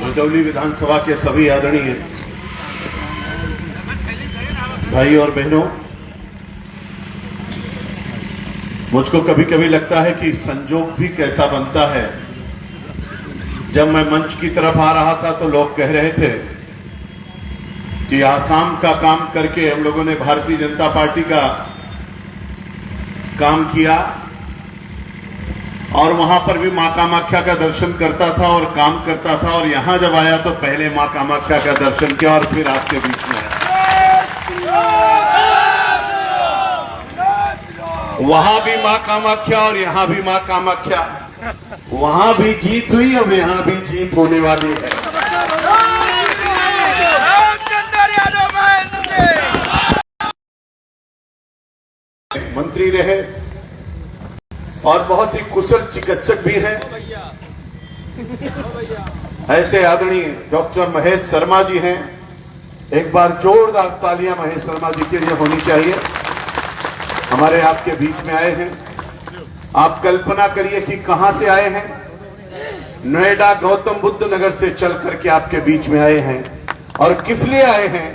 रुदौली विधानसभा के सभी आदरणीय भाई और बहनों, मुझको कभी कभी लगता है कि संजोग भी कैसा बनता है। जब मैं मंच की तरफ आ रहा था तो लोग कह रहे थे कि आसाम का काम करके हम लोगों ने भारतीय जनता पार्टी का काम किया और वहां पर भी मां कामाख्या का दर्शन करता था और काम करता था, और यहां जब आया तो पहले मां कामाख्या का दर्शन किया और फिर आपके बीच में आया। वहां भी मां कामाख्या और यहां भी मां कामाख्या, वहां भी जीत हुई, अब यहां भी जीत होने वाली है। मंत्री रहे और बहुत ही कुशल चिकित्सक भी हैं। ऐसे आदरणीय डॉक्टर महेश शर्मा जी हैं। एक बार जोरदार तालियां महेश शर्मा जी के लिए होनी चाहिए। हमारे आपके बीच में आए हैं। आप कल्पना करिए कि कहां से आए हैं। नोएडा गौतम बुद्ध नगर से चल करके आपके बीच में आए हैं, और किस लिए आए हैं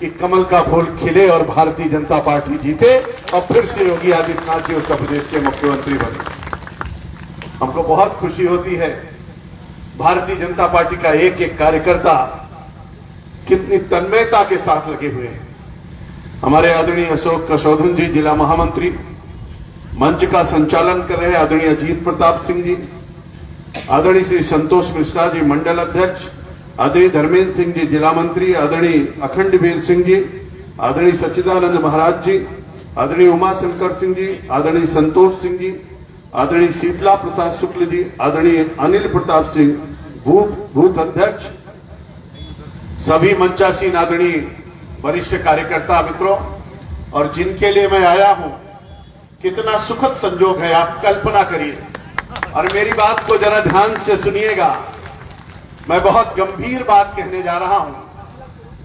कि कमल का फूल खिले और भारतीय जनता पार्टी जीते और फिर से योगी आदित्यनाथ जी उत्तर प्रदेश के मुख्यमंत्री बने। हमको बहुत खुशी होती है। भारतीय जनता पार्टी का एक एक कार्यकर्ता कितनी तन्मयता के साथ लगे हुए हैं। हमारे आदरणीय अशोक कशोधन जी जिला महामंत्री, मंच का संचालन कर रहे आदरणीय अजीत प्रताप सिंह जी, आदरणीय श्री संतोष मिश्रा जी मंडल अध्यक्ष, आदरणीय धर्मेंद्र सिंह जी जिला मंत्री, आदरणीय अखंडवीर सिंह जी, आदरणीय सच्चिदानंद महाराज जी, आदरणीय उमा शंकर सिंह जी, आदरणीय संतोष सिंह जी, आदरणीय शीतला प्रसाद शुक्ल जी, आदरणीय अनिल प्रताप सिंह बूथ अध्यक्ष, सभी मंचासीन आदरणीय वरिष्ठ कार्यकर्ता मित्रों, और जिनके लिए मैं आया हूं, कितना सुखद संजोग है आप कल्पना करिए। और मेरी बात को जरा ध्यान से सुनिएगा। मैं बहुत गंभीर बात कहने जा रहा हूं।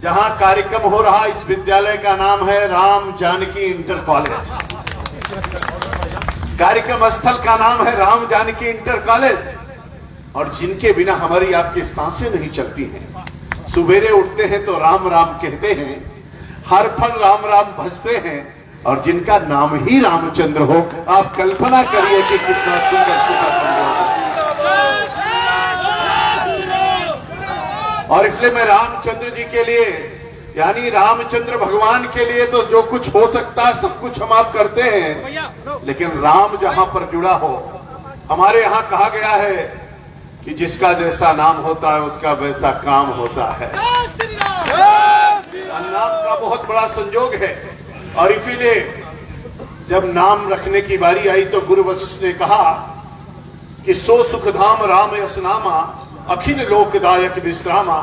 जहां कार्यक्रम हो रहा, इस विद्यालय का नाम है राम जानकी इंटर कॉलेज। कार्यक्रम स्थल का नाम है राम जानकी इंटर कॉलेज, और जिनके बिना हमारी आपकी सांसें नहीं चलती हैं। सुबेरे उठते हैं तो राम राम कहते हैं, हर पल राम राम भजते हैं, और जिनका नाम ही रामचंद्र हो, आप कल्पना करिए कि कितना सुंदर संजोग है। और इसलिए मैं रामचंद्र जी के लिए, यानी रामचंद्र भगवान के लिए तो जो कुछ हो सकता है सब कुछ हम आप करते हैं, लेकिन राम जहां पर जुड़ा हो, हमारे यहां कहा गया है कि जिसका जैसा नाम होता है उसका वैसा काम होता है। नाम का बहुत बड़ा संजोग है, और इसीलिए जब नाम रखने की बारी आई तो गुरु वशिष्ठ ने कहा कि सो सुखधाम राम यस नामा, अखिल लोकदायक विश्रामा।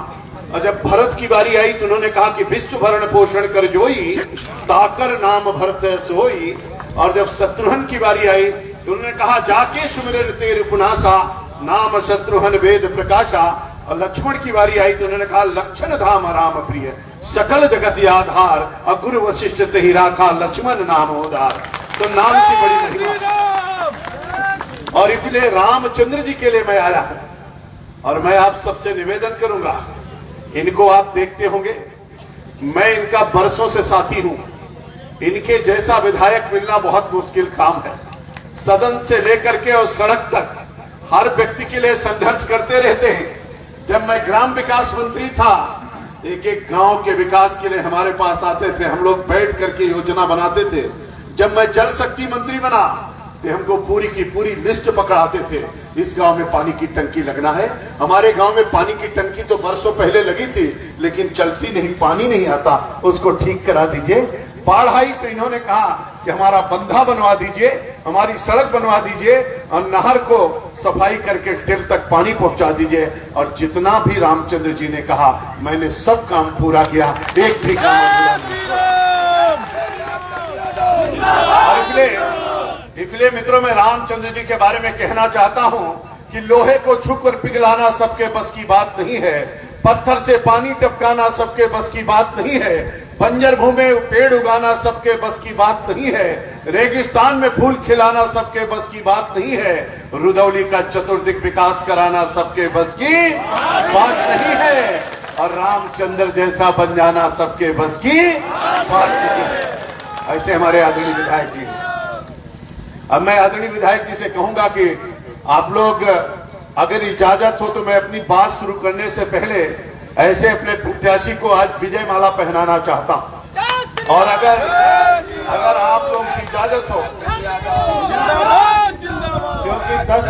और जब भरत की बारी आई तो उन्होंने कहा कि विश्व भरण पोषण कर जोई, ताकर नाम भरत सोई। और जब शत्रुघ्न की बारी आई तो उन्होंने कहा जाके सुमिरन तेर पुनासा, नाम शत्रुघ्न वेद प्रकाशा। और लक्ष्मण की बारी आई तो उन्होंने कहा लक्षण धाम राम प्रिय, सकल जगत आधार, और गुरु वशिष्ठ तेहि राखा लक्ष्मण नाम उदार। तो नाम की बड़ी महिमा, और इसलिए रामचंद्र जी के लिए मैं आया हूं। और मैं आप सबसे निवेदन करूंगा, इनको आप देखते होंगे, मैं इनका बरसों से साथी हूं। इनके जैसा विधायक मिलना बहुत मुश्किल काम है। सदन से लेकर के और सड़क तक हर व्यक्ति के लिए संघर्ष करते रहते हैं। जब मैं ग्राम विकास मंत्री था, एक एक गांव के विकास के लिए हमारे पास आते थे, हम लोग बैठ करके योजना बनाते थे। जब मैं जल शक्ति मंत्री बना तो हमको पूरी की पूरी लिस्ट पकड़ाते थे, इस गांव में पानी की टंकी लगना है। हमारे गांव में पानी की टंकी तो बरसों पहले लगी थी, लेकिन चलती नहीं, पानी नहीं आता, उसको ठीक करा दीजिए। बाढ़ आई तो इन्होंने कहा कि हमारा बंधा बनवा दीजिए, हमारी सड़क बनवा दीजिए, और नहर को सफाई करके टेल तक पानी पहुंचा दीजिए। और जितना भी रामचंद्र जी ने कहा, मैंने सब काम पूरा किया, एक भी काम अधूरा नहीं। इसलिए मित्रों, मैं रामचंद्र जी के बारे में कहना चाहता हूं कि लोहे को छूकर पिघलाना सबके बस की बात नहीं है, पत्थर से पानी टपकाना सबके बस की बात नहीं है। बंजर भूमि में पेड़ उगाना सबके बस की बात नहीं है, रेगिस्तान में फूल खिलाना सबके बस की बात नहीं है, रुदौली का चतुर्दिक विकास कराना सबके बस की बात नहीं है, और रामचंद्र जैसा बन जाना सबके बस की बात नहीं है। ऐसे हमारे आदरणीय विधायक जी। अब मैं आदरणीय विधायक जी से कहूंगा कि आप लोग अगर इजाजत हो तो मैं अपनी बात शुरू करने से पहले ऐसे अपने प्रत्याशी को आज विजय माला पहनाना चाहता हूं, और अगर आप लोग की इजाजत हो, क्योंकि 10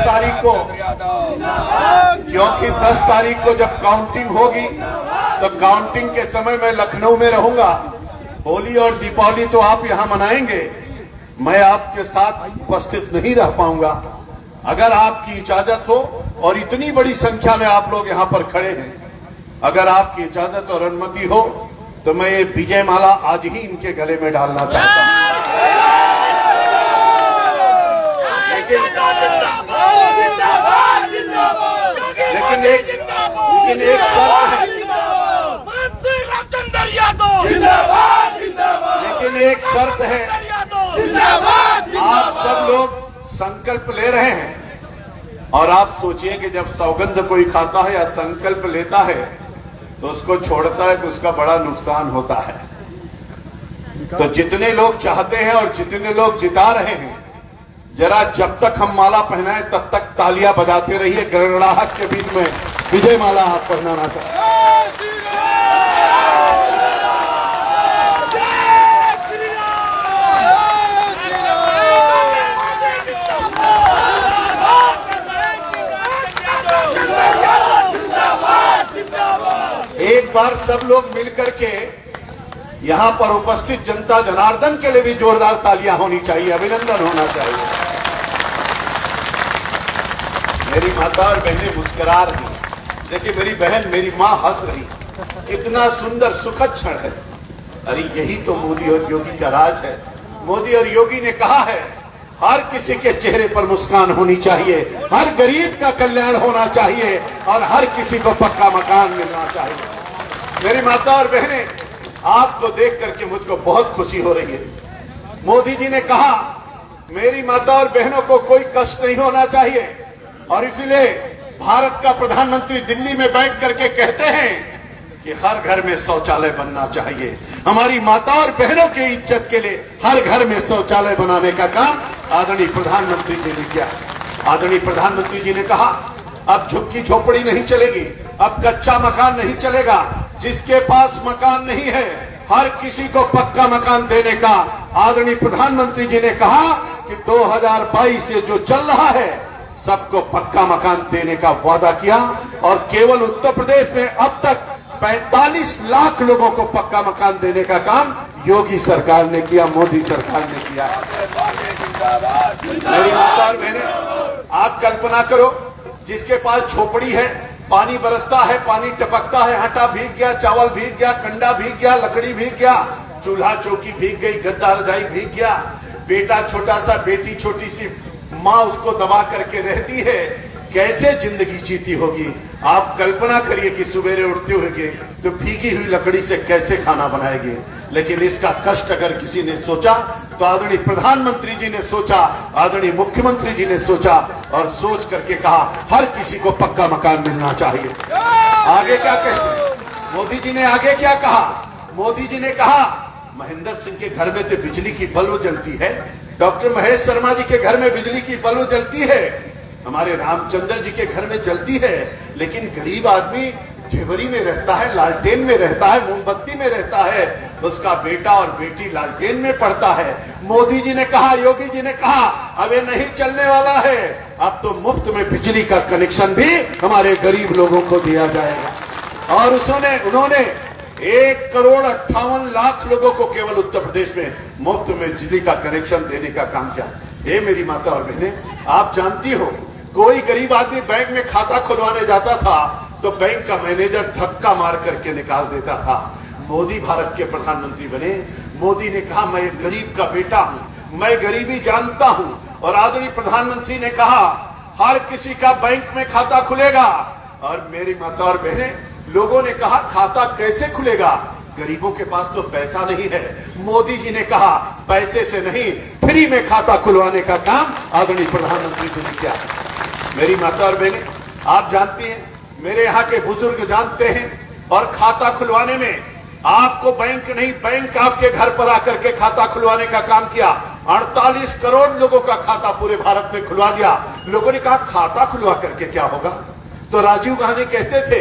तारीख को जब काउंटिंग होगी तो काउंटिंग के समय मैं लखनऊ में रहूंगा। होली और दीपावली तो आप यहां मनाएंगे, मैं आपके साथ उपस्थित नहीं रह पाऊंगा। अगर आपकी इजाजत हो और इतनी बड़ी संख्या में आप लोग यहां पर खड़े हैं, अगर आपकी इजाजत और अनुमति हो तो मैं ये विजय माला आज ही इनके गले में डालना चाहता हूं। लेकिन एक शर्त है, लेकिन एक शर्त है, आप सब लोग संकल्प ले रहे हैं, और आप सोचिए कि जब सौगंध कोई खाता है या संकल्प लेता है तो उसको छोड़ता है तो उसका बड़ा नुकसान होता है। तो जितने लोग चाहते हैं और जितने लोग जिता रहे हैं, जरा जब तक हम माला पहनाए तब तक तालियां बजाते रहिए, गड़गड़ाहट के बीच में विजय माला आप पहनाना चाहिए। एक बार सब लोग मिलकर के यहां पर उपस्थित जनता जनार्दन के लिए भी जोरदार तालियां होनी चाहिए, अभिनंदन होना चाहिए। मेरी माता और बहनें मुस्कुरा रही, देखिए मेरी बहन, मेरी मां हंस रही, कितना सुंदर सुखद क्षण है। अरे यही तो मोदी और योगी का राज है। मोदी और योगी ने कहा है हर किसी के चेहरे पर मुस्कान होनी चाहिए, हर गरीब का कल्याण होना चाहिए, और हर किसी को पक्का मकान मिलना चाहिए। मेरी माता और बहनें, आपको देख करके मुझको बहुत खुशी हो रही है। मोदी जी ने कहा मेरी माता और बहनों को कोई कष्ट नहीं होना चाहिए, और इसलिए भारत का प्रधानमंत्री दिल्ली में बैठ करके कहते हैं कि हर घर में शौचालय बनना चाहिए। हमारी माता और बहनों की इज्जत के लिए हर घर में शौचालय बनाने का काम आदरणीय प्रधानमंत्री जी ने किया। आदरणीय प्रधानमंत्री जी ने कहा अब झुग्गी झोपड़ी नहीं चलेगी, अब कच्चा मकान नहीं चलेगा, जिसके पास मकान नहीं है हर किसी को पक्का मकान देने का आदरणीय प्रधानमंत्री जी ने कहा कि 2022 से जो चल रहा है सबको पक्का मकान देने का वादा किया, और केवल उत्तर प्रदेश में अब तक 45 लाख लोगों को पक्का मकान देने का काम योगी सरकार ने किया, मोदी सरकार ने किया। मेरी माता और बहनें, आप कल्पना करो, जिसके पास झोपड़ी है, पानी बरसता है, पानी टपकता है, आटा भीग गया, चावल भीग गया, कंडा भीग गया, लकड़ी भीग गया, चूल्हा चौकी भीग गई, गद्दा रजाई भीग गया, बेटा छोटा सा, बेटी छोटी सी, माँ उसको दबा करके रहती है, कैसे जिंदगी जीती होगी। आप कल्पना करिए कि सवेरे उठते होंगे तो भीगी हुई लकड़ी से कैसे खाना बनाएंगे। लेकिन इसका कष्ट अगर किसी ने सोचा तो आदरणीय प्रधानमंत्री जी ने सोचा, आदरणीय मुख्यमंत्री जी ने सोचा, और सोच करके कहा हर किसी को पक्का मकान मिलना चाहिए। आगे क्या कहते मोदी जी ने? आगे क्या कहा मोदी जी ने? कहा महेंद्र सिंह के घर में तो बिजली की बल्ब जलती है, डॉक्टर महेश शर्मा जी के घर में बिजली की बल्ब जलती है, हमारे रामचंद्र जी के घर में जलती है, लेकिन गरीब आदमी ढेबरी में रहता है, लालटेन में रहता है, मोमबत्ती में रहता है, उसका बेटा और बेटी लालटेन में पढ़ता है। मोदी जी ने कहा, योगी जी ने कहा अब ये नहीं चलने वाला है, अब तो मुफ्त में बिजली का कनेक्शन भी हमारे गरीब लोगों को दिया जाएगा। और उन्होंने 1,58,00,000 लोगों को केवल उत्तर प्रदेश में मुफ्त में बिजली का कनेक्शन देने का काम किया। हे मेरी माता और बहनें, आप जानती हो कोई गरीब आदमी बैंक में खाता खुलवाने जाता था तो बैंक का मैनेजर धक्का मार करके निकाल देता था। मोदी भारत के प्रधानमंत्री बने, मोदी ने कहा मैं गरीब का बेटा हूं, मैं गरीबी जानता हूं, और आदरणीय प्रधानमंत्री ने कहा हर किसी का बैंक में खाता खुलेगा। और मेरी माता और बहनें, लोगों ने कहा खाता कैसे खुलेगा? गरीबों के पास तो पैसा नहीं है। मोदी जी ने कहा पैसे से नहीं, फ्री में खाता खुलवाने का काम आदरणीय प्रधानमंत्री जी ने किया। मेरी माता और बहनें, आप जानती हैं, मेरे यहाँ के बुजुर्ग जानते हैं, और खाता खुलवाने में आपको बैंक नहीं, बैंक आपके घर पर आकर के खाता खुलवाने का काम किया। 48 करोड़ लोगों का खाता पूरे भारत में खुलवा दिया। लोगों ने कहा खाता खुलवा करके क्या होगा? तो राजीव गांधी कहते थे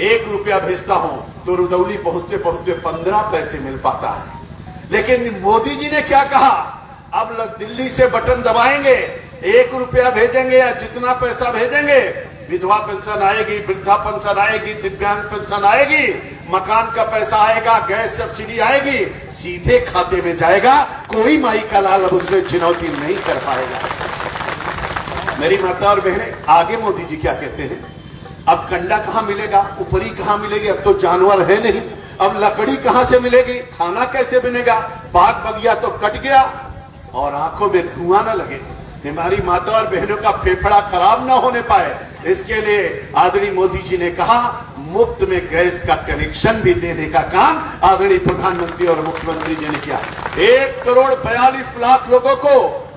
1 रुपया भेजता हूं तो रुदौली पहुंचते पहुंचते 15 पैसे मिल पाता है। लेकिन मोदी जी ने क्या कहा? अब दिल्ली से बटन दबाएंगे, 1 रुपया भेजेंगे या जितना पैसा भेजेंगे, विधवा पेंशन आएगी, वृद्धा पेंशन आएगी, दिव्यांग पेंशन आएगी, मकान का पैसा आएगा, गैस सब्सिडी आएगी, सीधे खाते में जाएगा। कोई माई का लाल अब उसमें चुनौती नहीं कर पाएगा। मेरी माता और बहनें, आगे मोदी जी क्या कहते हैं? अब कंडा कहां मिलेगा, ऊपरी कहां मिलेगी? अब तो जानवर है नहीं, अब लकड़ी कहां से मिलेगी, खाना कैसे बनेगा? बाग बगिया तो कट गया और आंखों में धुआं न लगे, हमारी माता और बहनों का फेफड़ा खराब ना होने पाए, इसके लिए आदरणीय मोदी जी ने कहा मुफ्त में गैस का कनेक्शन भी देने का काम आदरणीय प्रधानमंत्री और मुख्यमंत्री जी ने किया। 1 करोड़ 42 लाख लोगों को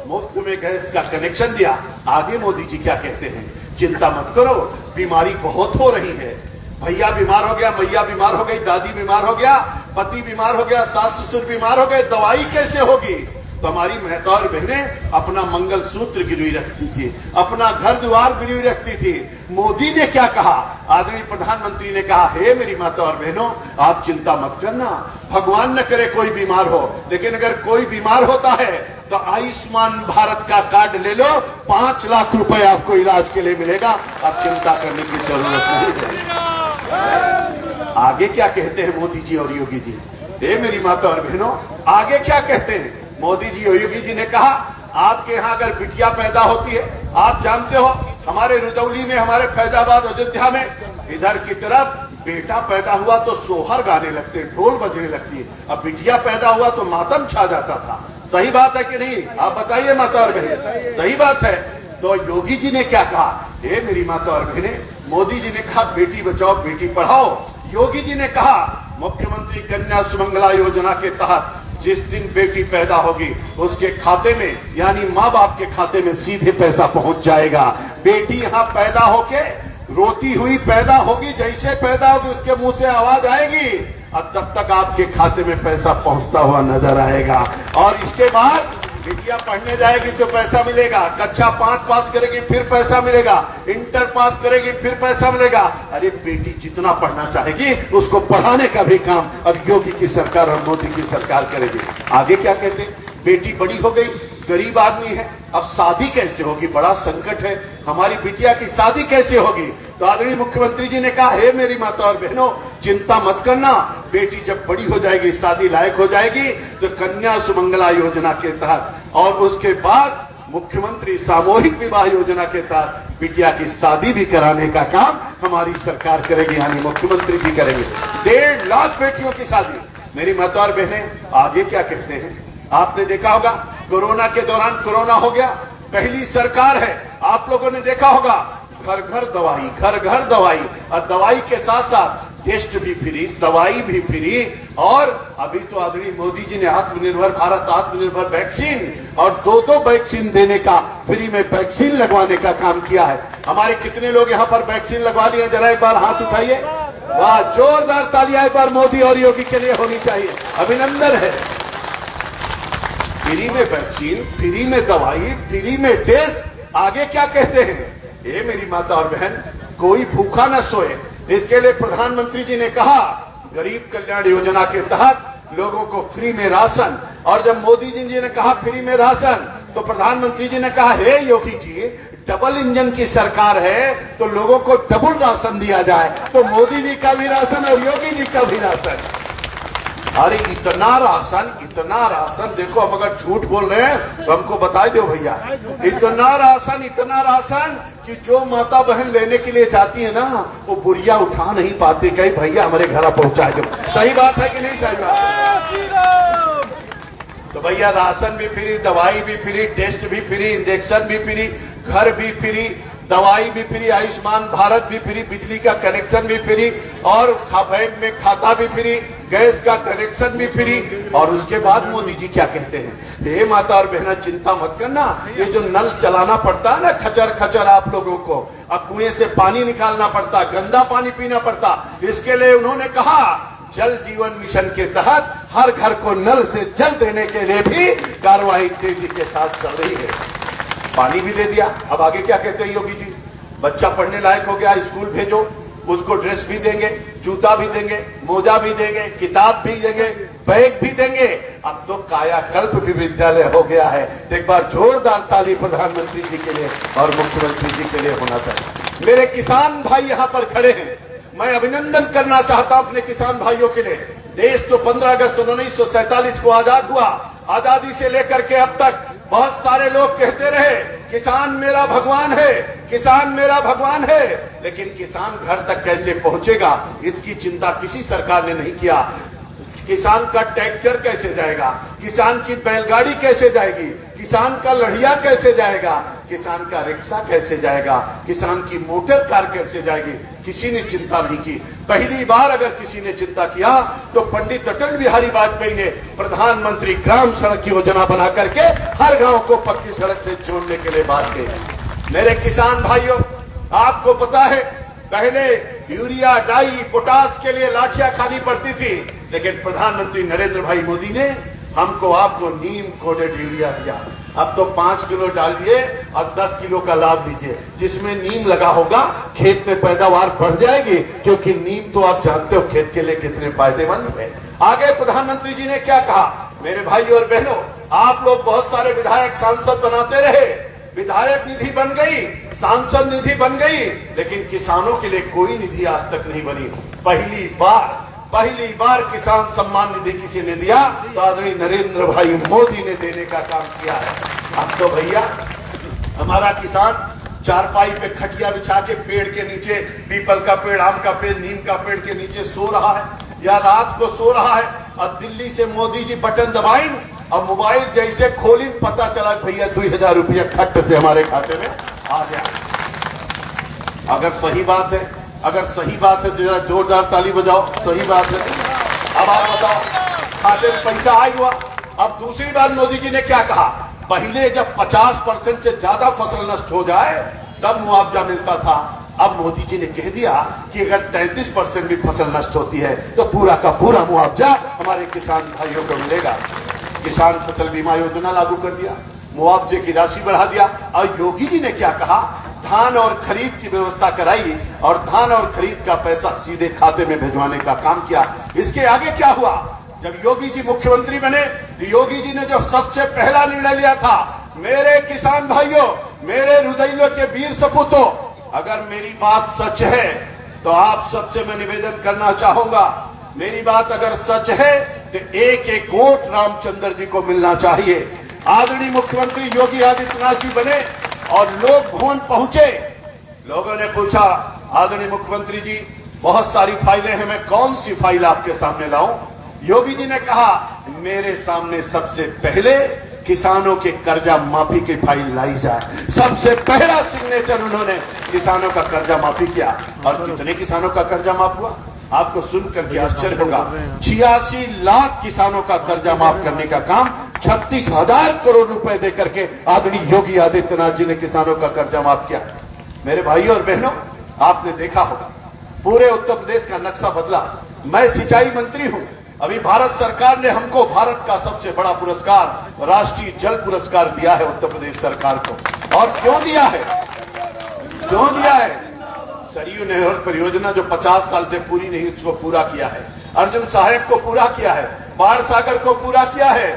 मुफ्त में गैस का कनेक्शन दिया। आगे मोदी जी क्या कहते हैं? चिंता मत करो, बीमारी बहुत हो रही है। भैया बीमार हो गया, मैया बीमार हो गई, दादी बीमार हो गया, पति बीमार हो गया, सास ससुर बीमार हो गए, दवाई कैसे होगी? तो हमारी माता और बहनें अपना मंगल सूत्र गिरवी रखती थी, अपना घर द्वार गिरवी रखती थी। मोदी ने क्या कहा? आदरणीय प्रधानमंत्री ने कहा, हे मेरी माता और बहनों, आप चिंता मत करना, भगवान न करे कोई बीमार हो, लेकिन अगर कोई बीमार होता है तो आयुष्मान भारत का कार्ड ले लो, 5 लाख रुपए आपको इलाज के लिए मिलेगा। अब चिंता करने की जरूरत नहीं है। आगे क्या कहते हैं मोदी जी और योगी जी? हे मेरी माता और बहनों, आगे क्या कहते हैं मोदी जी और योगी जी ने? कहा आपके यहाँ अगर बिटिया पैदा होती है, आप जानते हो हमारे रुदौली में, हमारे फैजाबाद अयोध्या में, इधर की तरफ बेटा पैदा हुआ तो सोहर गाने लगते, ढोल बजने लगती है। अब बिटिया पैदा हुआ तो मातम छा जाता था। सही बात है कि नहीं? आप बताइए माता और बहन, सही बात है। तो योगी जी ने क्या कहा? हे मेरी माता और बहनें, मोदी जी ने कहा बेटी बचाओ बेटी पढ़ाओ। योगी जी ने कहा मुख्यमंत्री कन्या सुमंगला योजना के तहत जिस दिन बेटी पैदा होगी उसके खाते में, यानी माँ बाप के खाते में सीधे पैसा पहुंच जाएगा। बेटी यहाँ पैदा होके रोती हुई पैदा होगी, जैसे पैदा होगी उसके मुंह से आवाज आएगी और तब तक आपके खाते में पैसा पहुंचता हुआ नजर आएगा। और इसके बाद बिटिया पढ़ने जाएगी तो पैसा मिलेगा, कक्षा 5 पास करेगी फिर पैसा मिलेगा, इंटर पास करेगी फिर पैसा मिलेगा। अरे बेटी जितना पढ़ना चाहेगी उसको पढ़ाने का भी काम अब योगी की सरकार और मोदी की सरकार करेगी। आगे क्या कहते हैं? बेटी बड़ी हो गई, गरीब आदमी है, अब शादी कैसे होगी? बड़ा संकट है, हमारी बिटिया की शादी कैसे होगी? तो आदरणीय मुख्यमंत्री जी ने कहा, हे मेरी माता और बहनों, चिंता मत करना, बेटी जब बड़ी हो जाएगी, शादी लायक हो जाएगी, तो कन्या सुमंगला योजना के तहत और उसके बाद मुख्यमंत्री सामूहिक विवाह योजना के तहत बिटिया की शादी भी कराने का काम हमारी सरकार करेगी, यानी मुख्यमंत्री जी करेंगे। 1.5 लाख बेटियों की शादी। मेरी माता और बहनें, आगे क्या कहते हैं? आपने देखा होगा कोरोना के दौरान, कोरोना हो गया, पहली सरकार है, आप लोगों ने देखा होगा घर घर दवाई, घर घर दवाई, और दवाई के साथ साथ टेस्ट भी फ्री, दवाई भी फ्री। और अभी तो आदरणीय मोदी जी ने आत्मनिर्भर भारत, आत्मनिर्भर वैक्सीन और 2 वैक्सीन देने का, फ्री में वैक्सीन लगवाने का काम किया है। हमारे कितने लोग यहाँ पर वैक्सीन लगवा लिए? जरा एक बार हाथ उठाइए। वाह, जोरदार तालियां एक बार मोदी और योगी के लिए होनी चाहिए, अभिनंदन है। फ्री में वैक्सीन, फ्री में दवाई, फ्री में टेस्ट। आगे क्या कहते हैं? ये मेरी माता और बहन, कोई भूखा न सोए, इसके लिए प्रधानमंत्री जी ने कहा गरीब कल्याण योजना के तहत लोगों को फ्री में राशन। और जब मोदी जी ने कहा फ्री में राशन, तो प्रधानमंत्री जी ने कहा, हे योगी जी, डबल इंजन की सरकार है तो लोगों को डबल राशन दिया जाए। तो मोदी जी का भी राशन और योगी जी का भी राशन। अरे इतना राशन, देखो हम अगर झूठ बोल रहे हैं तो हमको बता दो भैया। इतना राशन कि जो माता बहन लेने के लिए जाती है ना, वो बुरिया उठा नहीं पाते, कहीं भैया हमारे घर पहुंचा दो। सही बात है कि नहीं? सही बात है। तो भैया राशन भी फ्री, दवाई भी फ्री, टेस्ट भी फ्री, इंजेक्शन भी फ्री, घर भी फ्री, दवाई भी फ्री, आयुष्मान भारत भी फ्री, बिजली का कनेक्शन भी फ्री, और बैंक में खाता भी फ्री, गैस का कनेक्शन भी फ्री। और उसके बाद मोदी जी क्या कहते हैं, हे माता और बहना चिंता मत करना, ये जो नल चलाना पड़ता है ना खचर खचर आप लोगों को, अब कुएं से पानी निकालना पड़ता, गंदा पानी पीना पड़ता, इसके लिए उन्होंने कहा जल जीवन मिशन के तहत हर घर को नल से जल देने के लिए भी कार्रवाई तेजी के साथ चल रही है। पानी भी दे दिया। अब आगे क्या कहते हैं योगी जी, बच्चा पढ़ने लायक हो गया, स्कूल भेजो, उसको ड्रेस भी देंगे, जूता भी देंगे, मोजा भी देंगे, किताब भी देंगे, बैग भी देंगे। अब तो कायाकल्प भी विद्यालय हो गया है। तो एक बार जोरदार ताली प्रधानमंत्री जी के लिए और मुख्यमंत्री जी के लिए होना चाहिए। मेरे किसान भाई यहां पर खड़े हैं, मैं अभिनंदन करना चाहता हूं अपने किसान भाइयों के लिए। देश तो 15 अगस्त 1947 को आजाद हुआ। आजादी से लेकर के अब तक बहुत सारे लोग कहते रहे किसान मेरा भगवान है, किसान मेरा भगवान है, लेकिन किसान घर तक कैसे पहुंचेगा इसकी चिंता किसी सरकार ने नहीं किया। किसान का ट्रैक्टर कैसे जाएगा, किसान की बैलगाड़ी कैसे जाएगी, किसान का लड़िया कैसे जाएगा, किसान का रिक्शा कैसे जाएगा, किसान की मोटर कार कैसे जाएगी, किसी ने चिंता नहीं की। पहली बार अगर किसी ने चिंता किया तो पंडित अटल बिहारी वाजपेयी ने प्रधानमंत्री ग्राम सड़क योजना बना करके हर गांव को पक्की सड़क से जोड़ने के लिए बात की। मेरे किसान भाइयों, आपको पता है पहले यूरिया, डाई, पोटास के लिए लाठियां खानी पड़ती थी, लेकिन प्रधानमंत्री नरेंद्र भाई मोदी ने हमको आपको नीम कोटेड यूरिया दिया। अब तो 5 किलो डालिए और 10 किलो का लाभ लीजिए। जिसमें नीम लगा होगा खेत में पैदावार बढ़ जाएगी, क्योंकि नीम तो आप जानते हो खेत के लिए कितने फायदेमंद है। आगे प्रधानमंत्री जी ने क्या कहा, मेरे भाई और बहनों, आप लोग बहुत सारे विधायक सांसद बनाते रहे, विधायक निधि बन गई, सांसद निधि बन गई, लेकिन किसानों के लिए कोई निधि आज तक नहीं बनी। पहली बार किसान सम्मान निधि किसी ने दिया तो आदरणीय नरेंद्र भाई मोदी ने देने का काम किया है। अब तो भैया हमारा किसान चारपाई पे खटिया बिछा के पेड़ के नीचे, पीपल का पेड़, आम का पेड़, नीम का पेड़ के नीचे सो रहा है या रात को सो रहा है, और दिल्ली से मोदी जी बटन दबाइन और मोबाइल जैसे खोलिन पता चला भैया 2000 रुपया खट से हमारे खाते में आ गया। अगर सही बात है, अगर सही बात है तो जरा जोरदार ताली बजाओ। सही बात है। अब आप बताओ, खाते में पैसा आया हुआ। अब दूसरी बात मोदी जी ने क्या कहा, पहले जब 50% से ज्यादा फसल नष्ट हो जाए तब मुआवजा मिलता था। अब मोदी जी ने कह दिया कि अगर 33% भी फसल नष्ट होती है तो पूरा का पूरा मुआवजा हमारे किसान भाइयों को मिलेगा। किसान फसल बीमा योजना लागू कर दिया, मुआवजे की राशि बढ़ा दिया। और योगी जी ने क्या कहा, धान और खरीद की व्यवस्था कराई और धान और खरीद का पैसा सीधे खाते में भिजवाने का काम किया। इसके आगे क्या हुआ, जब योगी जी मुख्यमंत्री बने तो योगी जी ने जो सबसे पहला निर्णय लिया था, मेरे किसान भाइयों, मेरे हृदयों के वीर सपूतों, अगर मेरी बात सच है तो आप सबसे मैं निवेदन करना चाहूंगा, मेरी बात अगर सच है तो एक वोट रामचंद्र जी को मिलना चाहिए। आदरणीय मुख्यमंत्री योगी आदित्यनाथ जी बने और लोग भवन पहुंचे। लोगों ने पूछा, आदरणीय मुख्यमंत्री जी बहुत सारी फाइलें हैं, मैं कौन सी फाइल आपके सामने लाऊं? योगी जी ने कहा, मेरे सामने सबसे पहले किसानों के कर्जा माफी की फाइल लाई जाए। सबसे पहला सिग्नेचर उन्होंने किसानों का कर्जा माफी किया। और कितने किसानों का कर्जा माफ हुआ आपको सुनकर के आश्चर्य होगा। 86 लाख किसानों का कर्जा माफ करने का काम 36,000 करोड़ रुपए देकर के आदरणीय योगी आदित्यनाथ जी ने किसानों का कर्जा माफ किया। मेरे भाइयों और बहनों, आपने देखा होगा पूरे उत्तर प्रदेश का नक्शा बदला। मैं सिंचाई मंत्री हूं, अभी भारत सरकार ने हमको भारत का सबसे बड़ा पुरस्कार राष्ट्रीय जल पुरस्कार दिया है उत्तर प्रदेश सरकार को। और क्यों दिया है, क्यों दिया है? सरयू नहर परियोजना जो 50 साल से पूरी नहीं, उसको पूरा किया है। अर्जुन सहायक को पूरा किया है, बाढ़ सागर को पूरा किया है।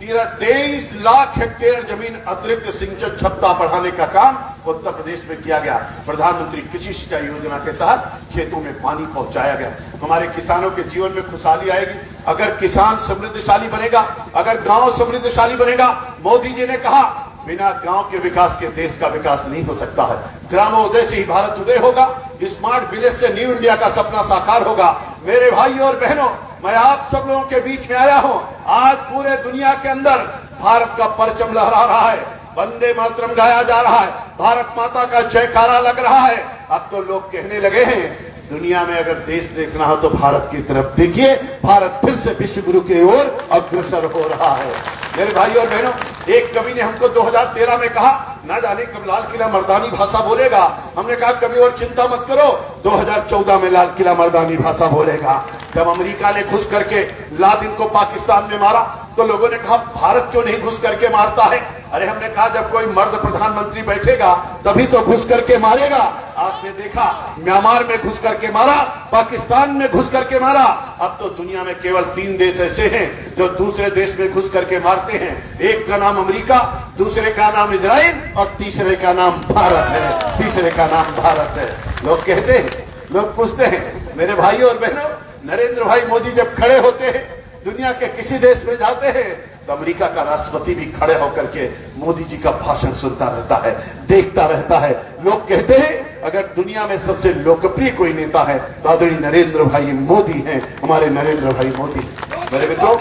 23 लाख हेक्टेयर जमीन अतिरिक्त सिंचन क्षमता बढ़ाने का काम उत्तर प्रदेश में किया गया। प्रधानमंत्री कृषि सिंचाई योजना के तहत खेतों में पानी पहुंचाया गया। हमारे किसानों के जीवन में खुशहाली आएगी अगर किसान समृद्धशाली बनेगा, अगर गांव समृद्धशाली बनेगा। मोदी जी ने कहा, बिना गांव के विकास के देश का विकास नहीं हो सकता है। ग्रामोदय से ही भारत उदय होगा, स्मार्ट विलेज से न्यू इंडिया का सपना साकार होगा। मेरे भाइयों और बहनों, मैं आप सब लोगों के बीच में आया हूं। आज पूरे दुनिया के अंदर भारत का परचम लहरा रहा है, वंदे मातरम गाया जा रहा है, भारत माता का जयकारा लग रहा है। अब तो लोग कहने लगे हैं दुनिया में अगर देश देखना हो तो भारत की तरफ देखिए। भारत फिर से विश्व गुरु की ओर अग्रसर हो रहा है। मेरे भाई और बहनों, एक कवि ने हमको 2013 में कहा, ना जाने कब लाल किला मर्दानी भाषा बोलेगा। हमने कहा कभी और चिंता मत करो, 2014 में लाल किला मर्दानी भाषा बोलेगा। जब अमेरिका ने घुस करके लादेन को पाकिस्तान में मारा तो लोगों ने कहा भारत क्यों नहीं घुस करके मारता है। अरे हमने कहा जब कोई मर्द प्रधानमंत्री बैठेगा तभी तो घुस करके मारेगा। आपने देखा म्यांमार में घुस करके मारा, पाकिस्तान में घुस करके मारा। अब तो दुनिया में केवल 3 देश ऐसे हैं जो दूसरे देश में घुस करके मारते हैं। एक का नाम अमेरिका, दूसरे का नाम इजराइल और तीसरे का नाम भारत है। तीसरे का नाम भारत है। लोग कहते हैं, लोग पूछते हैं, मेरे भाई और बहनों, नरेंद्र भाई मोदी जब खड़े होते हैं दुनिया के किसी देश में जाते हैं तो अमेरिका का राष्ट्रपति भी खड़े होकर के मोदी जी का भाषण सुनता रहता है, देखता रहता है। लोग कहते हैं अगर दुनिया में सबसे लोकप्रिय कोई नेता है तो आदरणीय नरेंद्र भाई मोदी हैं, हमारे नरेंद्र भाई मोदी। मेरे मित्रों,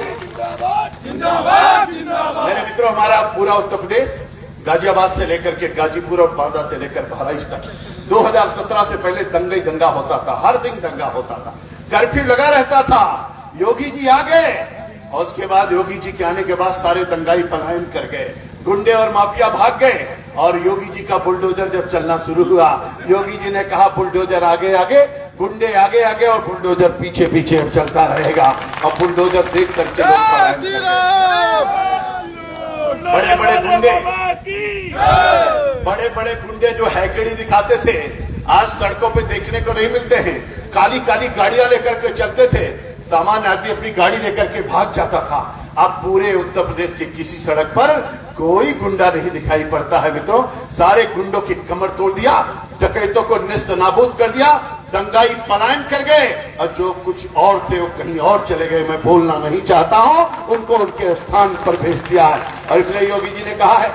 हमारा पूरा उत्तर प्रदेश गाजियाबाद से लेकर के गाजीपुर और बांदा से लेकर बहराइच तक 2017 से पहले दंगा ही दंगा होता था। हर दिन दंगा होता था, कर्फ्यू लगा रहता था। योगी जी आ गए और उसके बाद योगी जी के आने के बाद सारे दंगाई पलायन कर गए, गुंडे और माफिया भाग गए। और योगी जी का बुलडोजर जब चलना शुरू हुआ, योगी जी ने कहा बुलडोजर आगे आगे, गुंडे आगे आगे और बुलडोजर पीछे पीछे अब चलता रहेगा। और बुलडोजर देख करके लोग पलायन कर गए। बड़े बड़े गुंडे जो हैकड़ी दिखाते थे आज सड़कों पे देखने को नहीं मिलते हैं। काली काली गाड़ियां लेकर के चलते थे, सामान्य आदमी अपनी गाड़ी लेकर के भाग जाता था। अब पूरे उत्तर प्रदेश की किसी सड़क पर कोई गुंडा नहीं दिखाई पड़ता है। मित्रों, सारे गुंडों की कमर तोड़ दिया, डकैतों को निस्त नाबूद कर दिया, दंगाई पलायन कर गए और जो कुछ और थे वो कहीं और चले गए। मैं बोलना नहीं चाहता हूं, उनको उनके स्थान पर भेज दिया है। और इसलिए योगी जी ने कहा है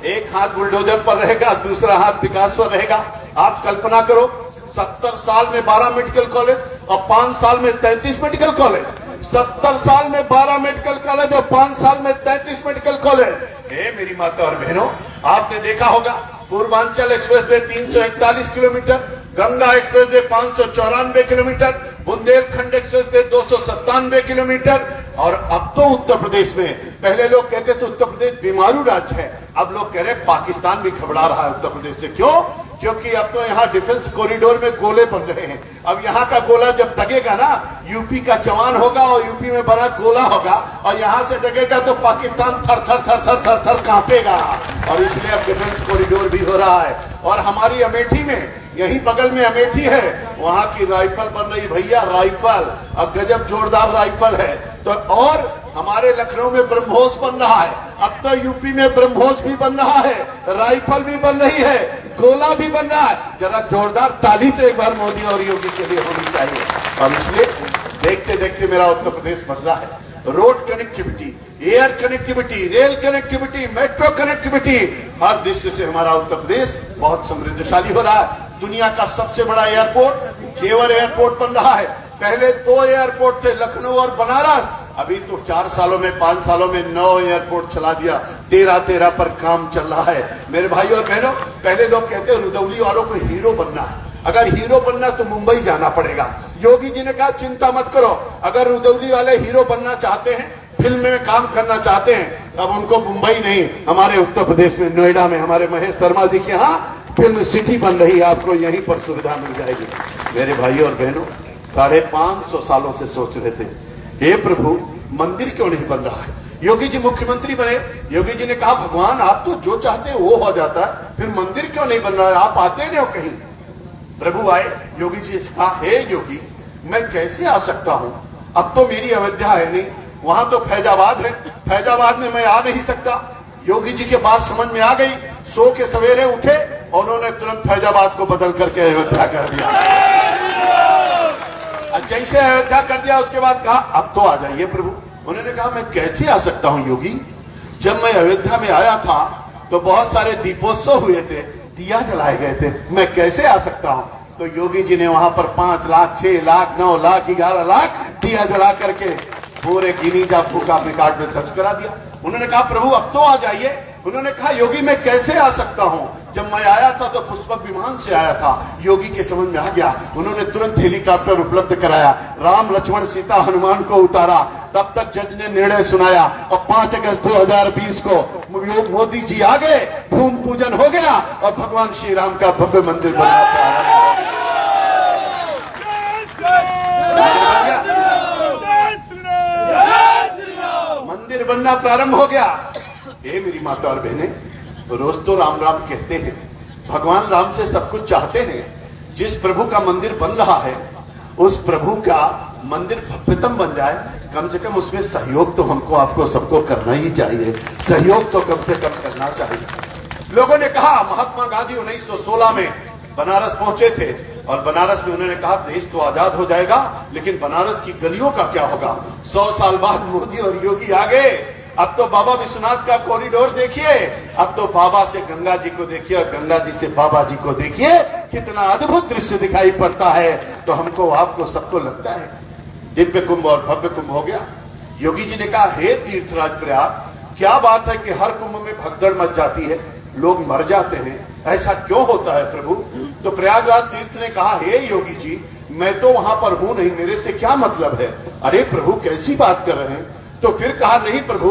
एक हाथ बुलडोजर पर रहेगा, दूसरा हाथ विकास पर रहेगा। आप कल्पना करो 70 साल में 12 मेडिकल कॉलेज और 5 साल में 33 मेडिकल कॉलेज, 70 साल में 12 मेडिकल कॉलेज और 5 साल में 33 मेडिकल कॉलेज। मेरी माता और बहनों, आपने देखा होगा Purvanchal express way 341 kilometre, Ganga express way 594 kilometre, Bundelkhand express way 297 kilometre. और अब तो उत्तर प्रदेश में, पहले लोग कहते थे उत्तर प्रदेश बीमारू राज्य है, अब लोग कह रहे हैं पाकिस्तान भी घबरा रहा है उत्तर प्रदेश से। क्यों? क्योंकि अब तो यहाँ डिफेंस कॉरिडोर में गोले बन रहे हैं। अब यहाँ का गोला जब दगेगा ना, यूपी का जवान होगा और यूपी में बना गोला होगा और यहाँ से दगेगा तो पाकिस्तान थर थर थर थर थर थर कांपेगा। और इसलिए अब डिफेंस कॉरिडोर भी हो रहा है। और हमारी अमेठी में, यही बगल में अमेठी है, वहां की राइफल बन रही भैया, राइफल, और गजब जोरदार राइफल है। तो और हमारे लखनऊ में ब्रह्मोस बन रहा है, अब तो यूपी में ब्रह्मोस भी बन रहा है, राइफल भी बन रही है, गोला भी बन रहा है। जरा जोरदार ताली तो एक बार मोदी और योगी के लिए होनी चाहिए। और इसलिए देखते देखते मेरा उत्तर प्रदेश बन रहा है। Road connectivity, air connectivity, rail connectivity, metro connectivity, हर दृष्टि से हमारा उत्तर प्रदेश बहुत समृद्धशाली हो रहा है। दुनिया का सबसे बड़ा एयरपोर्ट जेवर एयरपोर्ट बन रहा है। पहले 2 एयरपोर्ट थे, लखनऊ और बनारस, अभी तो 4 सालों में 5 सालों में 9 एयरपोर्ट चला दिया। 13 पर काम चल रहा है। मेरे भाई और बहनों, पहले लोग कहते हैं रुदौली वालों को हीरो बनना है, अगर हीरो बनना तो मुंबई जाना पड़ेगा। योगी जी ने कहा चिंता मत करो, अगर रुदौली वाले हीरो बनना चाहते हैं, फिल्म में काम करना चाहते हैं, अब उनको मुंबई नहीं, हमारे उत्तर प्रदेश में नोएडा में हमारे महेश शर्मा जी के यहाँ फिल्म सिटी बन रही है, आपको यहीं पर सुविधा मिल जाएगी। मेरे भाई और बहनों, 550 सालों से सोच रहे थे, हे प्रभु मंदिर क्यों नहीं बन रहा है। योगी जी मुख्यमंत्री बने, योगी जी ने कहा भगवान आप तो जो चाहते हैं वो हो जाता है, फिर मंदिर क्यों नहीं बन रहा है, आप आते नहीं हो कहीं। प्रभु आए, योगी जी से कहा हे योगी मैं कैसे आ सकता हूं, अब तो मेरी अयोध्या है नहीं, वहां तो फैजाबाद है, फैजाबाद में मैं आ नहीं सकता। योगी जी के बात समझ में आ गई, सो के सवेरे उठे और उन्होंने तुरंत फैजाबाद को बदल करके अयोध्या कर दिया। जैसे अयोध्या कर दिया उसके बाद कहा अब तो आ जाइए प्रभु। उन्होंने कहा मैं कैसे आ सकता हूं योगी, जब मैं अयोध्या में आया था तो बहुत सारे दीपोत्सव हुए थे, दिया जलाए गए थे, मैं कैसे आ सकता हूं। तो योगी जी ने वहां पर 5 लाख 6 लाख 9 लाख 11 लाख दिया जला करके पूरे गिनीज बुक ऑफ रिकॉर्ड में दर्ज करा दिया। उन्होंने कहा प्रभु अब तो आ जाइए। उन्होंने कहा योगी मैं कैसे आ सकता हूं? जब मैं आया था तो पुष्पक विमान से आया था। योगी के समझ में आ गया, उन्होंने तुरंत हेलीकॉप्टर उपलब्ध कराया, राम लक्ष्मण सीता हनुमान को उतारा। तब तक जज ने निर्णय सुनाया और 5 अगस्त 2020 को मोदी जी आ गए, भूमि पूजन हो गया और भगवान श्री राम का भव्य मंदिर बनना प्रारंभ हो गया। मंदिर बनना प्रारंभ हो गया। हे मेरी माता और बहनें, रोज तो राम राम कहते हैं, भगवान राम से सब कुछ चाहते हैं। जिस प्रभु का मंदिर बन रहा है उस प्रभु का मंदिर भव्यतम बन जाए, कम से कम उसमें सहयोग तो हमको आपको सबको करना ही चाहिए। सहयोग तो कम से कम करना चाहिए। लोगों ने कहा, महात्मा गांधी 1916 में बनारस पहुंचे थे और बनारस में उन्होंने कहा देश तो आजाद हो जाएगा लेकिन बनारस की गलियों का क्या होगा? 100 साल बाद मोदी और योगी आ गए। अब तो बाबा विश्वनाथ का कॉरिडोर देखिए, अब तो बाबा से गंगा जी को देखिए और गंगा जी से बाबा जी को देखिए, कितना अद्भुत दृश्य दिखाई पड़ता है। तो हमको आपको सबको लगता है दिव्य कुंभ और भव्य कुंभ हो गया। योगी जी ने कहा, हे तीर्थराज प्रयाग, क्या बात है कि हर कुंभ में भगदड़ मच जाती है, लोग मर जाते हैं, ऐसा क्यों होता है प्रभु? तो प्रयागराज तीर्थ ने कहा, हे योगी जी, मैं तो वहां पर हूं नहीं, मेरे से क्या मतलब है? अरे प्रभु कैसी बात कर रहे हैं? तो फिर कहा, नहीं प्रभु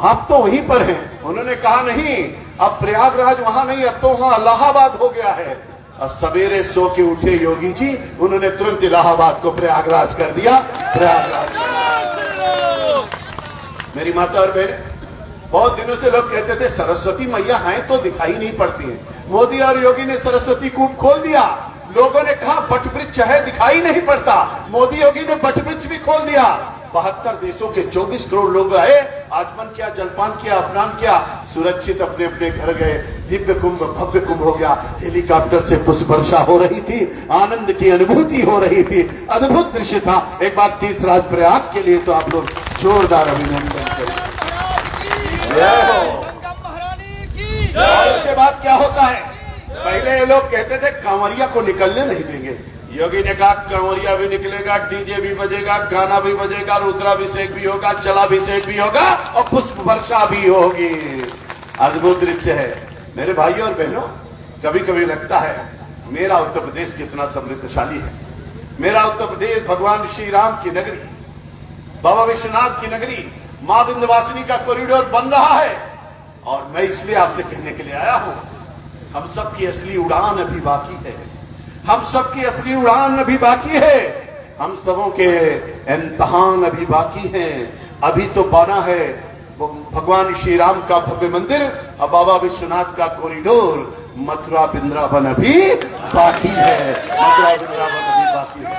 आप तो वहीं पर हैं। उन्होंने कहा, नहीं, अब प्रयागराज वहां नहीं, अब तो वहां इलाहाबाद हो गया है। और सवेरे सो के उठे योगी जी, उन्होंने तुरंत इलाहाबाद को प्रयागराज कर दिया। प्रयागराज मेरी माता और बहन, बहुत दिनों से लोग कहते थे सरस्वती मैया हैं तो दिखाई नहीं पड़ती हैं। मोदी और योगी ने सरस्वती कूप खोल दिया। लोगों ने कहा बट वृक्ष है दिखाई नहीं पड़ता, मोदी योगी ने बट वृक्ष भी खोल दिया। 72 देशों के 24 करोड़ लोग आए, आचमन किया, जलपान किया, स्नान किया, सुरक्षित अपने अपने घर गए। दिव्य कुंभ भव्य कुंभ हो गया। हेलीकॉप्टर से पुष्प वर्षा हो रही थी, आनंद की अनुभूति हो रही थी, अद्भुत दृश्य था। एक बार तीर्थराज प्रयाग के लिए तो आप लोग जोरदार अभिनंदन करें। और उसके बाद क्या होता है? पहले ये लोग कहते थे कांवरिया को निकलने नहीं देंगे। योगी ने कहा कांवरिया भी निकलेगा, डीजे भी बजेगा, गाना भी बजेगा, रुद्राभिषेक भी होगा, जलाभिषेक भी होगा और पुष्प वर्षा भी होगी। अद्भुत दृश्य है। मेरे भाइयों और बहनों, कभी कभी लगता है मेरा उत्तर प्रदेश कितना समृद्धशाली है। मेरा उत्तर प्रदेश भगवान श्री राम की नगरी, बाबा विश्वनाथ की नगरी, मां विंध्यवासिनी का कॉरिडोर बन रहा है। और मैं इसलिए आपसे कहने के लिए आया हूं, हम सबकी असली उड़ान अभी बाकी है। हम सबकी असली उड़ान अभी बाकी है। हम सबों के इम्तिहान अभी बाकी हैं। अभी तो बना है भगवान श्री राम का भव्य मंदिर और बाबा विश्वनाथ का कॉरिडोर। मथुरा वृंदावन अभी बाकी है। मथुरा वृंदावन अभी बाकी है।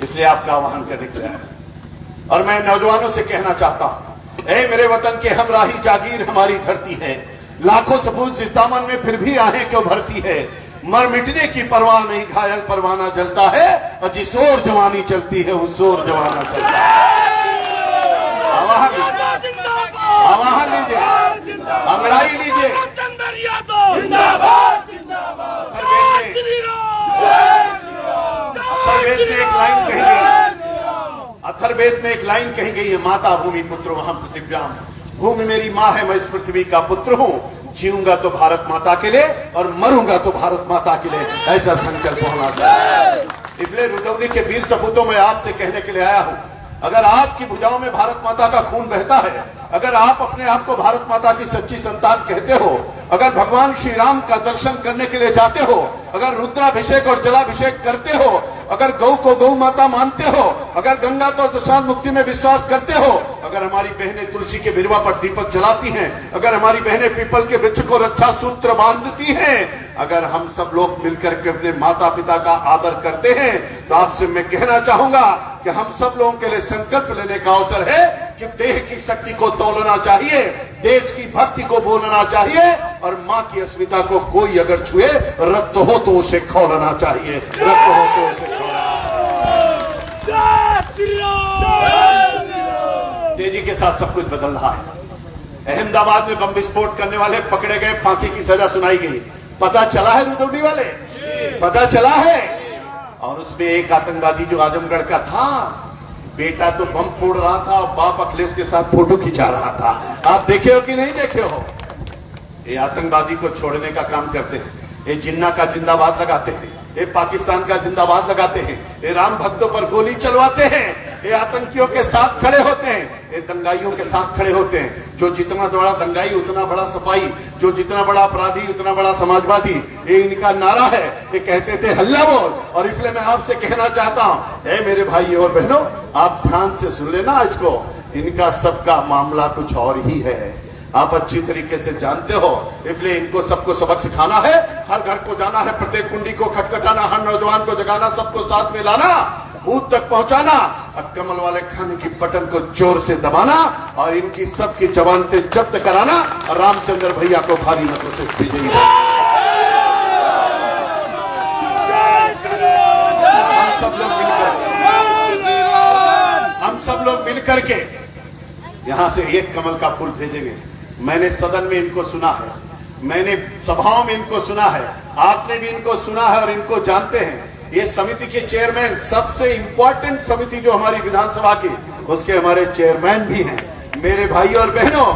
इसलिए आपका आह्वान करने के लिए आया। और मैं नौजवानों से कहना चाहता हूं, ऐ मेरे वतन के हमराही जागीर हमारी धरती है। लाखों सपूत जिस दामन में फिर भी आहें क्यों भरती है। मर मिटने की परवाह नहीं, घायल परवाना जलता है और जिस ओर जवानी चलती है उस ओर जवाना चलता है। आवाहन लीजिए, अंगड़ाई लीजिए। अथर्ववेद में एक लाइन कही गई, अथर्ववेद में एक लाइन कही गई है, माता भूमि पुत्र वहां पृथिव्याम। भूमि मेरी माँ है, मैं इस पृथ्वी का पुत्र हूं। जीऊंगा तो भारत माता के लिए और मरूंगा तो भारत माता के लिए, ऐसा संकल्प होना चाहिए। इसलिए रुदौली के वीर सपूतों में आपसे कहने के लिए आया हूं, अगर आपकी भुजाओं में भारत माता का खून बहता है, अगर आप अपने आप को भारत माता की सच्ची संतान कहते हो, अगर भगवान श्री राम का दर्शन करने के लिए जाते हो, अगर रुद्राभिषेक और जलाभिषेक करते हो, अगर गौ को गौ माता मानते हो, अगर गंगा तो दशांत मुक्ति में विश्वास करते हो, अगर हमारी बहनें तुलसी के बिरवा पर दीपक जलाती हैं, अगर हमारी बहनें पीपल के वृक्ष को रक्षा सूत्र बांधती हैं, अगर हम सब लोग मिलकर के अपने माता पिता का आदर करते हैं, तो आपसे मैं कहना चाहूंगा कि हम सब लोगों के लिए संकल्प लेने का अवसर है कि देह की शक्ति को तोलना चाहिए, देश की भक्ति को बोलना चाहिए और मां की अस्मिता को कोई अगर छुए, रक्त हो तो उसे खौलना चाहिए, रक्त हो तो उसे तेजी के साथ सब कुछ बदल रहा है। अहमदाबाद में बम विस्फोट करने वाले पकड़े गए, फांसी की सजा सुनाई गई। पता चला है रुदौली वाले, पता चला है। और उसमें एक आतंकवादी जो आजमगढ़ का था, बेटा तो बम फोड़ रहा था और बाप अखिलेश के साथ फोटो खिंचा रहा था। आप देखे हो कि नहीं देखे हो? ये आतंकवादी को छोड़ने का काम करते हैं, ये जिन्ना का जिंदाबाद लगाते हैं, ये पाकिस्तान का जिंदाबाद लगाते हैं, ये राम भक्तों पर गोली चलवाते हैं, ये आतंकियों के साथ खड़े होते हैं, ये दंगाइयों के साथ खड़े होते हैं। जो जितना बड़ा दंगाई उतना बड़ा सफाई, जो जितना बड़ा अपराधी उतना बड़ा समाजवादी, ये इनका नारा है। ये कहते थे हल्ला बोल। और इसलिए मैं आपसे कहना चाहता हूं, हे मेरे भाई और बहनों, आप ध्यान से सुन लेना इसको। इनका सबका मामला कुछ और ही है, आप अच्छी तरीके से जानते हो। इसलिए इनको सबको सबक सिखाना है, हर घर को जाना है, प्रत्येक कुंडी को खटखटाना, हर नौजवान को जगाना, सबको साथ में लाना, बूथ तक पहुंचाना, और कमल वाले खाने की बटन को जोर से दबाना और इनकी सबकी जमानतें जब्त कराना और रामचंद्र भैया को भारी मतों से विजयी बनाना। हम सब लोग मिलकर के यहां से एक कमल का फूल भेजेंगे। मैंने सदन में इनको सुना है, मैंने सभाओं में इनको सुना है, आपने भी इनको सुना है और इनको जानते हैं। ये समिति के चेयरमैन, सबसे इंपॉर्टेंट समिति जो हमारी विधानसभा की, उसके हमारे चेयरमैन भी हैं। मेरे भाई और बहनों,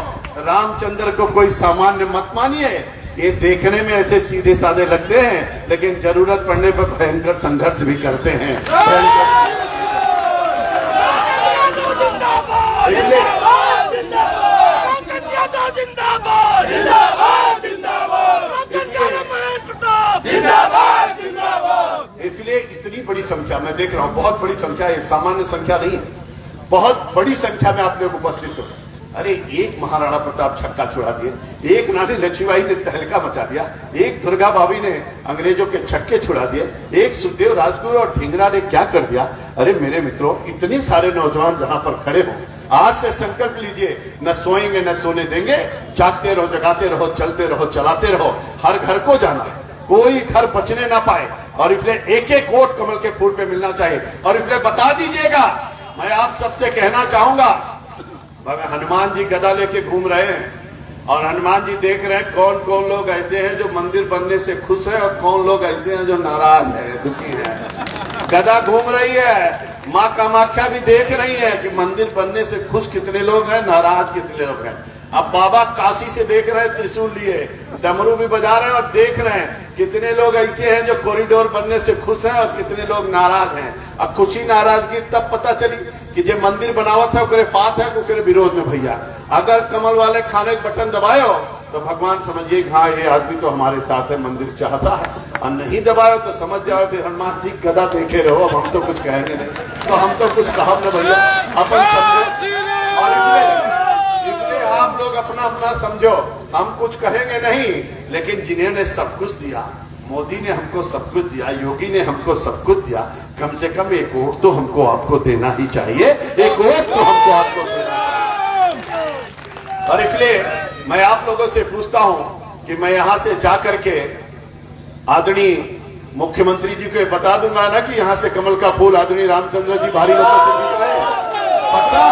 रामचंद्र को कोई सामान्य मत मानिए। ये देखने में ऐसे सीधे साधे लगते हैं, लेकिन जरूरत पड़ने पर भयंकर संघर्ष भी करते हैं। इसलिए इतनी बड़ी संख्या मैं देख रहा हूं, बहुत बड़ी संख्या है, सामान्य संख्या नहीं है, बहुत बड़ी संख्या में आप लोग उपस्थित हो। अरे एक महाराणा प्रताप छक्का छुड़ा दिए, एक रानी लक्ष्मीबाई ने तहलका मचा दिया, एक दुर्गा भाभी ने अंग्रेजों के छक्के छुड़ा दिए, एक सुखदेव राजगुरु और ढींगरा ने क्या कर दिया। अरे मेरे मित्रों, इतने सारे नौजवान जहां पर खड़े हो, आज से संकल्प लीजिए, न सोएंगे न सोने देंगे, जागते रहो, जगाते रहो, चलते रहो, चलाते रहो, हर घर को जाना है, कोई घर बचने ना पाए। और इसलिए एक एक वोट कमल के फूल पे मिलना चाहिए। और इसलिए बता दीजिएगा, मैं आप सबसे कहना चाहूंगा, हनुमान जी गदा लेके घूम रहे हैं और हनुमान जी देख रहे हैं कौन कौन लोग ऐसे हैं जो मंदिर बनने से खुश है और कौन लोग ऐसे हैं जो नाराज है, दुखी है। गदा घूम रही है, माँ कामाख्या भी देख रही है कि मंदिर बनने से खुश कितने लोग हैं, नाराज कितने लोग हैं। अब बाबा काशी से देख रहे हैं, त्रिशूल लिए डमरू भी बजा रहे हैं और देख रहे हैं कितने लोग ऐसे हैं जो कॉरिडोर बनने से खुश हैं और कितने लोग नाराज हैं। अब खुशी नाराजगी तब पता चली कि जो मंदिर बनावत है ओकरे फात है, ओकरे विरोध में भैया। अगर कमल वाले खाने के बटन दबायो तो भगवान समझिए हाँ ये आदमी तो हमारे साथ है, मंदिर चाहता है, और नहीं दबायो तो समझ जाओ फिर हनुमान जी गदा देखे रहो, अब हम तो कुछ कहेंगे नहीं, तो हम तो कुछ कहा न भैया, अपन समझो। और इसलिए आप लोग अपना अपना समझो, हम कुछ कहेंगे नहीं, लेकिन जिन्होंने सब कुछ दिया, मोदी ने हमको सब कुछ दिया, योगी ने हमको सब कुछ दिया, कम से कम एक वोट तो हमको आपको देना ही चाहिए, एक वोट तो हमको आपको देना चाहिए। और इसलिए मैं आप लोगों से पूछता हूं कि मैं यहां से जाकर के आदरणीय मुख्यमंत्री जी को बता दूंगा ना कि यहां से कमल का फूल आदरणीय रामचंद्र जी भारी मतों से जीत रहे हैं, पक्का?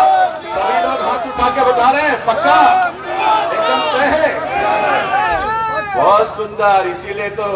सभी लोग हाथ उठा के बता रहे हैं, पक्का एकदम तय है। बहुत सुंदर, इसीलिए तो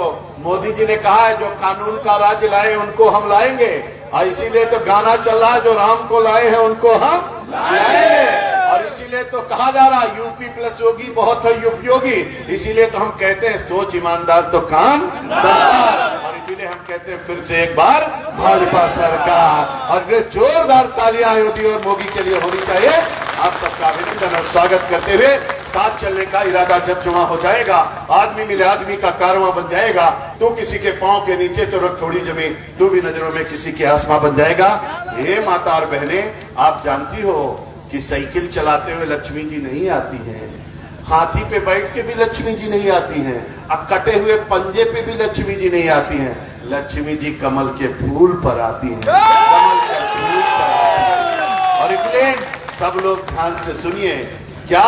मोदी जी ने कहा है जो कानून का राज्य लाए उनको हम लाएंगे, और इसीलिए तो गाना चल रहा है जो राम को लाए हैं उनको हम लाएंगे। और इसीलिए तो कहा जा रहा है यूपी प्लस योगी बहुत है उपयोगी, इसीलिए तो हम कहते हैं सोच ईमानदार तो काम दमदार। और इसीलिए हम कहते हैं फिर से एक बार भाजपा सरकार, और जोरदार तालियां योगी और मोदी के लिए होनी चाहिए। आप सबका अभिनंदन और स्वागत करते हुए साथ चलने का इरादा जब जमा हो जाएगा, आदमी मिले आदमी का कारवां बन जाएगा, तो किसी के पांव के नीचे तो रख थोड़ी जमीन, तू भी नजरों में किसी के आसमां बन जाएगा। ये माता और बहने, आप जानती हो कि साइकिल चलाते हुए लक्ष्मी जी नहीं आती हैं, हाथी पे बैठ के भी लक्ष्मी जी नहीं आती हैं, और कटे हुए पंजे पे भी लक्ष्मी जी नहीं आती हैं। लक्ष्मी जी कमल के फूल पर आती हैं, कमल के फूल पर आती हैं। और इसलिए सब लोग ध्यान से सुनिए, क्या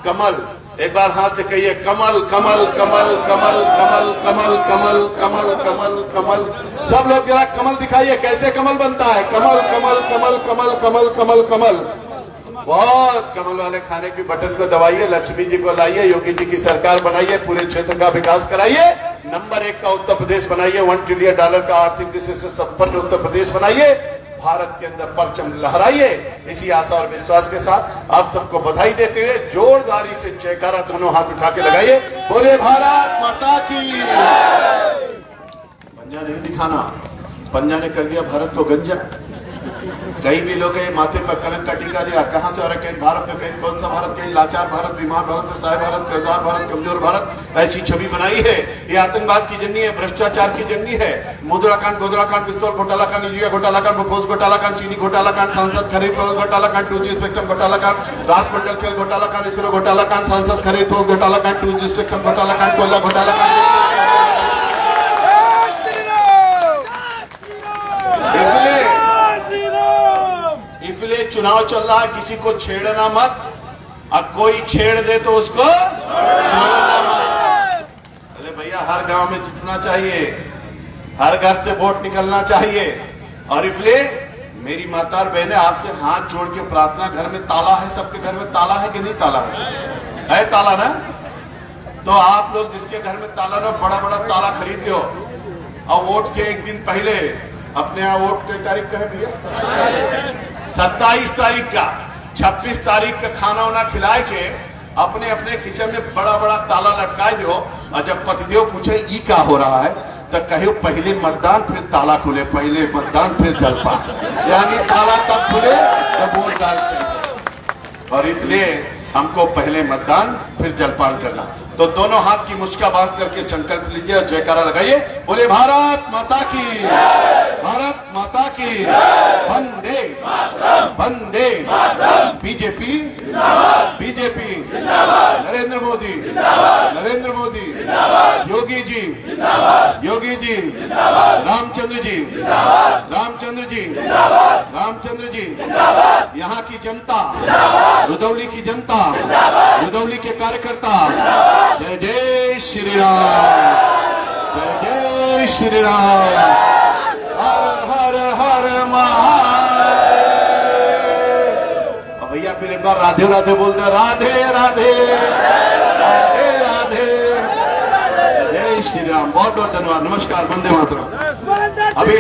कमल, एक बार हाथ से कहिए कमल कमल कमल कमल कमल कमल कमल कमल कमल कमल। सब लोग जरा कमल दिखाइए, कैसे कमल बनता है, कमल कमल कमल कमल कमल कमल कमल। बहुत कमल वाले खाने के बटन को दबाइए, लक्ष्मी जी को लाइए, योगी जी की सरकार बनाइए, पूरे क्षेत्र का विकास कराइए, नंबर 1 का उत्तर प्रदेश बनाइए, $1 ट्रिलियन का आर्थिक दृष्टि से संपन्न उत्तर प्रदेश बनाइए। भारत के अंदर परचम लहराइए। इसी आशा और विश्वास के साथ आप सबको बधाई देते हुए जोरदारी से जयकारा दोनों हाथ उठा के लगाइए। बोले भारत माता की। पंजा नहीं दिखाना, पंजा ने कर दिया भारत को गंजा। कई भी लोग माथे पर कलंक का टीका दिया, कहां से आ रहा, कहीं भारत, कहीं कौन सा भारत, कहीं लाचार भारत, बीमार भारत, असहाय भारत, कर्जदार भारत, कमजोर भारत, ऐसी छवि बनाई है। ये आतंकवाद की जर्नी है, भ्रष्टाचार की जर्नी है। मुद्रा कांड, गोदरा कांड, पिस्तौल घोटाला कांड, यूरिया घोटाला कांड, बोफोर्स घोटाला कांड, चीनी घोटाला कांड, सांसद खरीद घोटाला कांड, 2G स्पेक्ट्रम घोटाला कांड, राष्ट्रमंडल खेल घोटाला कांड, इसरो घोटाला कांड, सांसद खरीद घोटाला कांड, 2G स्पेक्ट्रम घोटाला कांड, कोयला घोटाला कांड। इसलिए चुनाव चल रहा है, किसी को छेड़ना मत, और कोई छेड़ दे तो उसको छोड़ना मत। अरे भैया, हर गांव में जितना चाहिए, हर घर से वोट निकलना चाहिए। और इसलिए मेरी माता और बहनें आपसे हाथ जोड़ के प्रार्थना, घर में ताला है, सबके घर में ताला है कि नहीं ताला है ताला ना? तो आप लोग जिसके घर में ताला ना, बड़ा बड़ा ताला खरीद लो, और वोट के एक दिन पहले अपने यहाँ, वोट की तारीख का है भैया 27 तारीख का, 26 तारीख का खाना वाना खिलाए के अपने अपने किचन में बड़ा बड़ा ताला लटकाए दो। और जब पतिदेव पूछे ई क्या हो रहा है, तो कहो पहले मतदान फिर ताला खुले, पहले मतदान फिर जलपान, यानी ताला तब खुले जब वोट डालते। और इसलिए हमको पहले मतदान फिर जलपान करना। तो दोनों हाथ की मुस्का बांध करके संकल्प लीजिए और जयकारा लगाइए। बोले भारत माता की, भारत माता की, वंदे वंदे। BJP BJP, Narendra Modi Narendra Modi, Yogi ji Yogi ji, Ramchandra ji Ramchandra ji Ramchandra ji. यहाँ की जनता, रुदौली की जनता, रुदौली के कार्यकर्ता, जय जय श्री राम, जय जय श्री राम, हर हर हर महादेव। और भैया फिर एक बार राधे राधे बोलते, राधे राधे राधे राधे, जय श्री राम। बहुत बहुत धन्यवाद, नमस्कार, वंदे मातरम। अभी